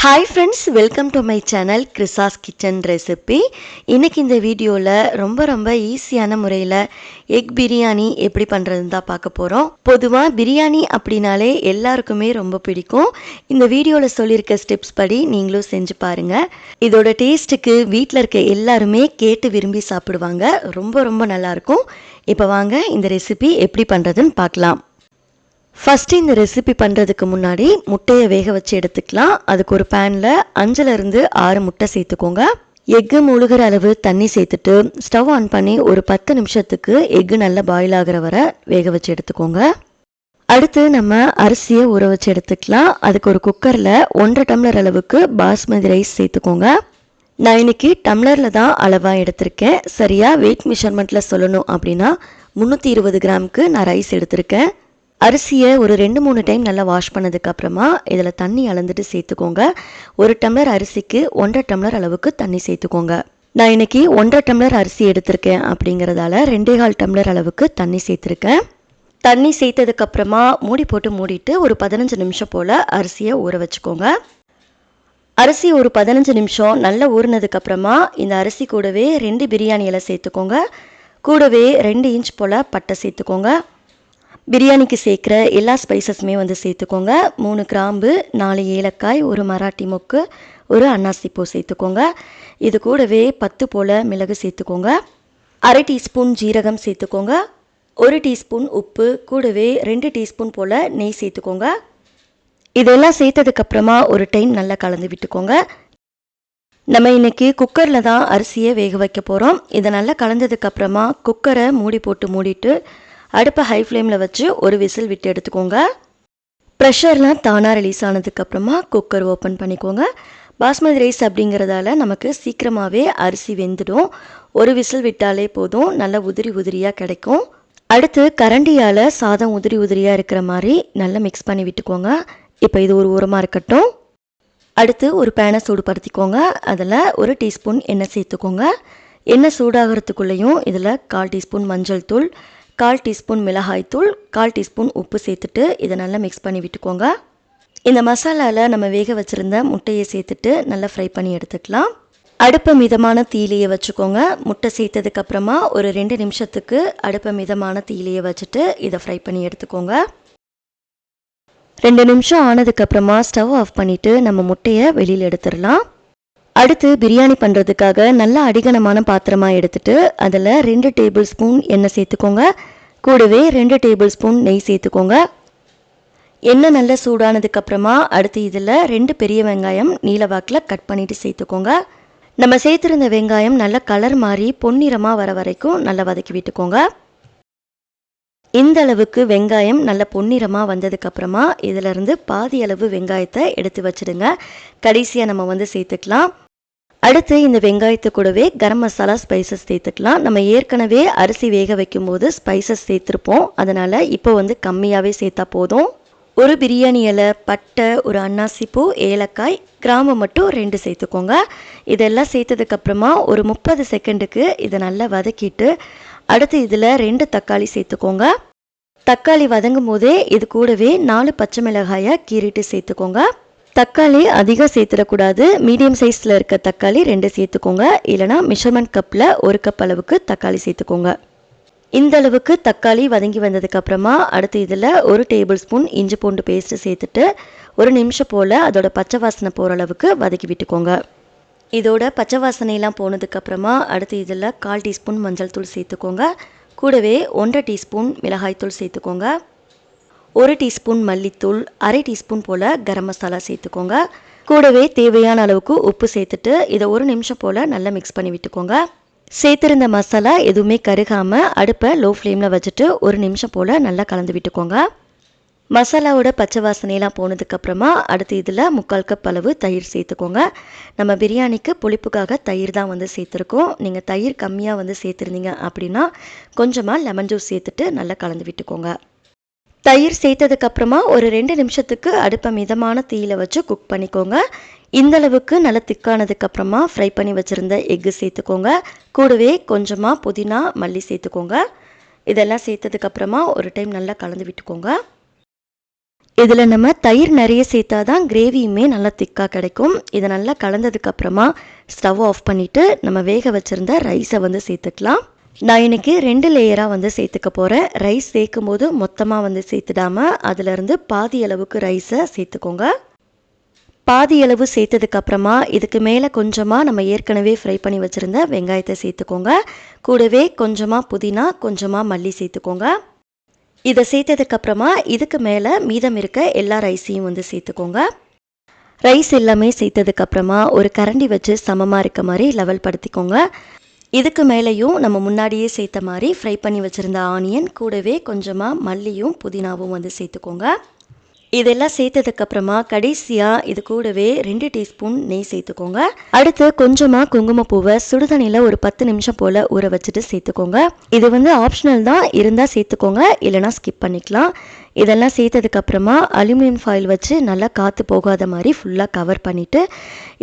Hi friends, welcome to my channel Chrisa's kitchen recipe. இன்றைக்கி இந்த வீடியோவில் ரொம்ப ஈஸியான முறையில் எக் பிரியாணி எப்படி பண்ணுறதுன்னு தான் பார்க்க போகிறோம். பொதுவாக பிரியாணி அப்படின்னாலே எல்லாருக்குமே ரொம்ப பிடிக்கும். இந்த வீடியோவில் சொல்லியிருக்க ஸ்டெப்ஸ் படி நீங்களும் செஞ்சு பாருங்கள். இதோட டேஸ்ட்டுக்கு வீட்டில் இருக்க எல்லாருமே கேட்டு விரும்பி சாப்பிடுவாங்க. ரொம்ப நல்லாயிருக்கும். இப்போ வாங்க இந்த ரெசிபி எப்படி பண்ணுறதுன்னு பார்க்கலாம். ஃபஸ்ட்டு இந்த ரெசிபி பண்ணுறதுக்கு முன்னாடி முட்டையை வேக வச்சு எடுத்துக்கலாம். அதுக்கு ஒரு பேனில் 5லேருந்து 6 முட்டை சேர்த்துக்கோங்க. எக்கு முழுகிற அளவு தண்ணி சேர்த்துட்டு ஸ்டவ் ஆன் பண்ணி ஒரு 10 நிமிஷத்துக்கு எக்கு நல்லா பாயில் ஆகிற வரை வேக வச்சு எடுத்துக்கோங்க. அடுத்து நம்ம அரிசியை ஊற வச்சு எடுத்துக்கலாம். அதுக்கு ஒரு குக்கரில் 1.5 டம்ளர் அளவுக்கு பாஸ்மதி ரைஸ் சேர்த்துக்கோங்க. நான் இன்னைக்கு டம்ளரில் தான் அளவாக எடுத்திருக்கேன். சரியாக வெயிட் மெஷர்மெண்ட்டில் சொல்லணும் அப்படின்னா 320 கிராமுக்கு நான் ரைஸ் எடுத்திருக்கேன். அரிசியை ஒரு 2-3 டைம் நல்லா வாஷ் பண்ணதுக்கு அப்புறமா இதில் தண்ணி அளந்துட்டு சேர்த்துக்கோங்க. 1 டம்ளர் அரிசிக்கு 1.5 டம்ளர் அளவுக்கு தண்ணி சேர்த்துக்கோங்க. நான் இன்னைக்கு 1.5 டம்ளர் அரிசி எடுத்திருக்கேன் அப்படிங்கிறதால 2.25 டம்ளர் அளவுக்கு தண்ணி சேர்த்துருக்கேன். தண்ணி சேர்த்ததுக்கு அப்புறமா மூடிட்டு ஒரு 15 நிமிஷம் போல் அரிசியை ஊற வச்சுக்கோங்க. அரிசி ஒரு 15 நிமிஷம் நல்லா ஊறினதுக்கு அப்புறமா இந்த அரிசி கூடவே 2 பிரியாணி இலை சேர்த்துக்கோங்க. கூடவே 2 இன்ச் போல் பட்டை சேர்த்துக்கோங்க. பிரியாணிக்கு சேர்க்குற எல்லா ஸ்பைசஸுமே சேர்த்துக்கோங்க. 3 கிராம்பு, 4 ஏலக்காய், 1 மராட்டி மொக்கு, 1 அன்னாசிப்பூ சேர்த்துக்கோங்க. இது கூடவே 10 போல் மிளகு சேர்த்துக்கோங்க. 1/2 டீஸ்பூன் ஜீரகம் சேர்த்துக்கோங்க. 1 டீஸ்பூன் உப்பு, கூடவே 2 டீஸ்பூன் போல் நெய் சேர்த்துக்கோங்க. இதெல்லாம் சேர்த்ததுக்கப்புறமா ஒரு டைம் நல்லா கலந்து விட்டுக்கோங்க. நம்ம இன்னைக்கு குக்கரில் தான் அரிசியை வேக வைக்க போகிறோம். இதை நல்லா கலந்ததுக்கப்புறமா குக்கரை மூடிட்டு அடுப்பை ஹை ஃப்ளேமில் வச்சு ஒரு விசில் விட்டு எடுத்துக்கோங்க. ப்ரெஷர்லாம் தானாக ரிலீஸ் ஆனதுக்கப்புறமா குக்கர் ஓப்பன் பண்ணிக்கோங்க. பாஸ்மதி ரைஸ் அப்படிங்கிறதால நமக்கு சீக்கிரமாகவே அரிசி வெந்துடும். ஒரு விசில் விட்டாலே போதும், நல்லா உதிரியாக கிடைக்கும். அடுத்து கரண்டியால் சாதம் உதிரியாக இருக்கிற மாதிரி நல்லா மிக்ஸ் பண்ணி விட்டுக்கோங்க. இப்போ இது ஒரு ஓரமாக இருக்கட்டும். அடுத்து ஒரு பேனை சூடுபடுத்திக்கோங்க. அதில் 1 டீஸ்பூன் எண்ணெய் சேர்த்துக்கோங்க. எண்ணெய் சூடாகிறதுக்குள்ளேயும் இதில் 1/4 டீஸ்பூன் மஞ்சள் தூள், 1/4 டீஸ்பூன் மிளகாய் தூள், 1/4 டீஸ்பூன் உப்பு சேர்த்துட்டு இதை நல்லா மிக்ஸ் பண்ணி விட்டுக்கோங்க. இந்த மசாலாவில் நம்ம வேக வச்சுருந்த முட்டையை சேர்த்துட்டு நல்லா ஃப்ரை பண்ணி எடுத்துக்கலாம். அடுப்பை மிதமான தீயிலையே வச்சுக்கோங்க. முட்டை சேர்த்ததுக்கப்புறமா ஒரு 2 நிமிஷத்துக்கு அடுப்பை மிதமான தீயிலையே வச்சுட்டு இதை ஃப்ரை பண்ணி எடுத்துக்கோங்க. 2 நிமிஷம் ஆனதுக்கப்புறமா ஸ்டவ் ஆஃப் பண்ணிவிட்டு நம்ம முட்டையை வெளியில் எடுத்துடலாம். அடுத்து பிரியாணி பண்ணுறதுக்காக நல்ல அடிகனமான பாத்திரமாக எடுத்துட்டு அதில் 2 டேபிள் ஸ்பூன் எண்ணெய் சேர்த்துக்கோங்க. கூடவே 2 டேபிள் ஸ்பூன் நெய் சேர்த்துக்கோங்க. எண்ணெய் நல்லா சூடானதுக்கப்புறமா அடுத்து இதில் 2 பெரிய வெங்காயம் நீல வாக்கில் கட் பண்ணிவிட்டு சேர்த்துக்கோங்க. நம்ம சேர்த்துருந்த வெங்காயம் நல்ல கலர் மாதிரி பொன்னிறமாக வர வரைக்கும் நல்லா வதக்கி விட்டுக்கோங்க. இந்த அளவுக்கு வெங்காயம் நல்ல பொன்னிறமாக வந்ததுக்கப்புறமா இதிலிருந்து பாதி அளவு வெங்காயத்தை எடுத்து வச்சுடுங்க. கடைசியாக நம்ம சேர்த்துக்கலாம். அடுத்து இந்த வெங்காயத்து கூடவே கரம் மசாலா ஸ்பைசஸ் சேர்த்துக்கலாம். நம்ம ஏற்கனவே அரிசி வேக வைக்கும்போது ஸ்பைசஸ் சேர்த்துருப்போம். அதனால் இப்போ கம்மியாகவே சேர்த்தா போதும். ஒரு பிரியாணி இலை, பட்டை, ஒரு அன்னாசிப்பூ, ஏலக்காய், கிராம்பு மட்டும் 2 சேர்த்துக்கோங்க. இதெல்லாம் சேர்த்ததுக்கப்புறமா ஒரு 30 செகண்டுக்கு இதை நல்லா வதக்கிட்டு அடுத்து இதில் 2 தக்காளி சேர்த்துக்கோங்க. தக்காளி வதங்கும் போதே இது கூடவே 4 பச்சை மிளகாயை கீறிட்டு சேர்த்துக்கோங்க. தக்காளி அதிகம் சேர்த்துடக்கூடாது. மீடியம் சைஸில் இருக்க தக்காளி 2 சேர்த்துக்கோங்க. இல்லைனா மெஷர்மெண்ட் கப்பில் 1 கப் அளவுக்கு தக்காளி சேர்த்துக்கோங்க. இந்த அளவுக்கு தக்காளி வதங்கி வந்ததுக்கப்புறமா அடுத்து இதில் 1 டேபிள் ஸ்பூன் இஞ்சி பூண்டு பேஸ்ட்டு சேர்த்துட்டு 1 நிமிஷம் போல் அதோட பச்சை வாசனை போகிற அளவுக்கு வதக்கி விட்டுக்கோங்க. இதோட பச்சை வாசனையெல்லாம் போனதுக்கப்புறமா அடுத்து இதில் 1/4 டீஸ்பூன் மஞ்சள் தூள் சேர்த்துக்கோங்க. கூடவே 1/2 டீஸ்பூன் மிளகாய் தூள் சேர்த்துக்கோங்க. 1 டீஸ்பூன் மல்லித்தூள், 1/2 டீஸ்பூன் போல் கரம் மசாலா சேர்த்துக்கோங்க. கூடவே தேவையான அளவுக்கு உப்பு சேர்த்துட்டு இதை 1 நிமிஷம் போல் நல்லா மிக்ஸ் பண்ணி விட்டுக்கோங்க. சேர்த்துருந்த மசாலா எதுவுமே கருகாமல் அடுப்பை லோ ஃப்ளேமில் வச்சுட்டு 1 நிமிஷம் போல் நல்லா கலந்து விட்டுக்கோங்க. மசாலாவோட பச்சை வாசனையெல்லாம் போனதுக்கப்புறமா அடுத்து இதில் 3/4 கப் அளவு தயிர் சேர்த்துக்கோங்க. நம்ம பிரியாணிக்கு புளிப்புக்காக தயிர் தான் சேர்த்துருக்கோம். நீங்கள் தயிர் கம்மியாக சேர்த்துருந்தீங்க அப்படின்னா கொஞ்சமாக லெமன் ஜூஸ் சேர்த்துட்டு நல்லா கலந்து விட்டுக்கோங்க. தயிர் சேர்த்ததுக்கப்புறமா ஒரு 2 நிமிஷத்துக்கு அடுப்பை மிதமான தீயில வச்சு குக் பண்ணிக்கோங்க. இந்தளவுக்கு நல்லா திக்கானதுக்கப்புறமா ஃப்ரை பண்ணி வச்சுருந்த எக்கு சேர்த்துக்கோங்க. கூடவே கொஞ்சமாக புதினா, மல்லி சேர்த்துக்கோங்க. இதெல்லாம் சேர்த்ததுக்கப்புறமா ஒரு டைம் நல்லா கலந்து விட்டுக்கோங்க. இதில் நம்ம தயிர் நிறைய சேர்த்தா தான் கிரேவியுமே நல்லா திக்காக கிடைக்கும். இதை நல்லா கலந்ததுக்கப்புறமா ஸ்டவ் ஆஃப் பண்ணிவிட்டு நம்ம வேக வச்சுருந்த ரைஸை வந்து சேர்த்துக்கலாம். நான் இன்றைக்கி 2 லேயராக வந்து சேர்த்துக்க போகிறேன். ரைஸ் சேர்க்கும் போது மொத்தமாக வந்து சேர்த்துடாமல் அதிலிருந்து பாதி அளவுக்கு ரைஸை சேர்த்துக்கோங்க. பாதி அளவு சேர்த்ததுக்கப்புறமா இதுக்கு மேலே கொஞ்சமாக நம்ம ஏற்கனவே ஃப்ரை பண்ணி வச்சுருந்த வெங்காயத்தை சேர்த்துக்கோங்க. கூடவே கொஞ்சமாக புதினா, கொஞ்சமாக மல்லி சேர்த்துக்கோங்க. இதை சேர்த்ததுக்கப்புறமா இதுக்கு மேலே மீதம் இருக்க எல்லா ரைஸையும் வந்து சேர்த்துக்கோங்க. ரைஸ் எல்லாமே சேர்த்ததுக்கப்புறமா ஒரு கரண்டி வச்சு சமமாக இருக்க மாதிரி லெவல் படுத்திக்கோங்க. இதுக்கு மேலேயும் நம்ம முன்னாடியே சேர்த்த மாதிரி ஃப்ரை பண்ணி வச்சுருந்த ஆனியன் கூடவே கொஞ்சமாக மல்லியும் புதினாவும் வந்து சேர்த்துக்கோங்க. இதெல்லாம் சேர்த்ததுக்கப்புறமா கடைசியாக இது கூடவே 2 டீஸ்பூன் நெய் சேர்த்துக்கோங்க. அடுத்து கொஞ்சமாக குங்குமப்பூவை சுடுதண்ணியில் ஒரு 10 நிமிஷம் போல் ஊற வச்சுட்டு சேர்த்துக்கோங்க. இது வந்து ஆப்ஷனல் தான், இருந்தால் சேர்த்துக்கோங்க, இல்லைனா ஸ்கிப் பண்ணிக்கலாம். இதெல்லாம் சேர்த்ததுக்கப்புறமா அலுமினியம் ஃபாயில் வச்சு நல்லா காற்று போகாத மாதிரி ஃபுல்லாக கவர் பண்ணிவிட்டு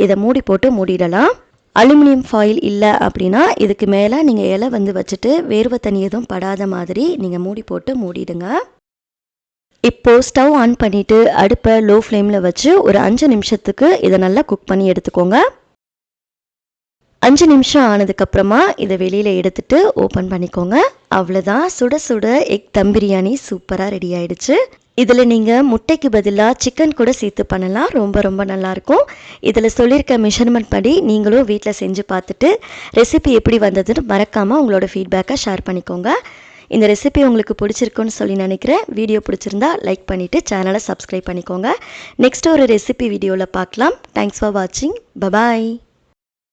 இதை மூடி போட்டு மூடிடலாம். அலுமினியம் ஃபாயில் இல்லை அப்படின்னா இதுக்கு மேலே நீங்கள் இலை வந்து வச்சுட்டு வேர்வை தண்ணி எதுவும் படாத மாதிரி நீங்கள் மூடி போட்டு மூடிடுங்க. இப்போது ஸ்டவ் ஆன் பண்ணிவிட்டு அடுப்பை லோ ஃப்ளேமில் வச்சு ஒரு 5 நிமிஷத்துக்கு இதை நல்லா குக் பண்ணி எடுத்துக்கோங்க. 5 நிமிஷம் ஆனதுக்கப்புறமா இதை வெளியில் எடுத்துட்டு ஓப்பன் பண்ணிக்கோங்க. அவ்வளோதான், சுட சுட எக் தம் பிரியாணி சூப்பராக ரெடி ஆயிடுச்சு. இதில் நீங்கள் முட்டைக்கு பதிலாக சிக்கன் கூட சேர்த்து பண்ணலாம், ரொம்ப ரொம்ப நல்லாயிருக்கும். இதில் சொல்லியிருக்க மெஷர்மெண்ட் படி நீங்களும் வீட்டில் செஞ்சு பார்த்துட்டு ரெசிபி எப்படி வந்ததுன்னு மறக்காமல் உங்களோட ஃபீட்பேக்கை ஷேர் பண்ணிக்கோங்க. இந்த ரெசிபி உங்களுக்கு பிடிச்சிருக்குன்னு சொல்லி நினைக்கிறேன். வீடியோ பிடிச்சிருந்தா லைக் பண்ணிவிட்டு சேனலை சப்ஸ்கிரைப் பண்ணிக்கோங்க. நெக்ஸ்ட் ஒரு ரெசிபி வீடியோவில் பார்க்கலாம். தேங்க்ஸ் ஃபார் வாட்சிங். பபாய்.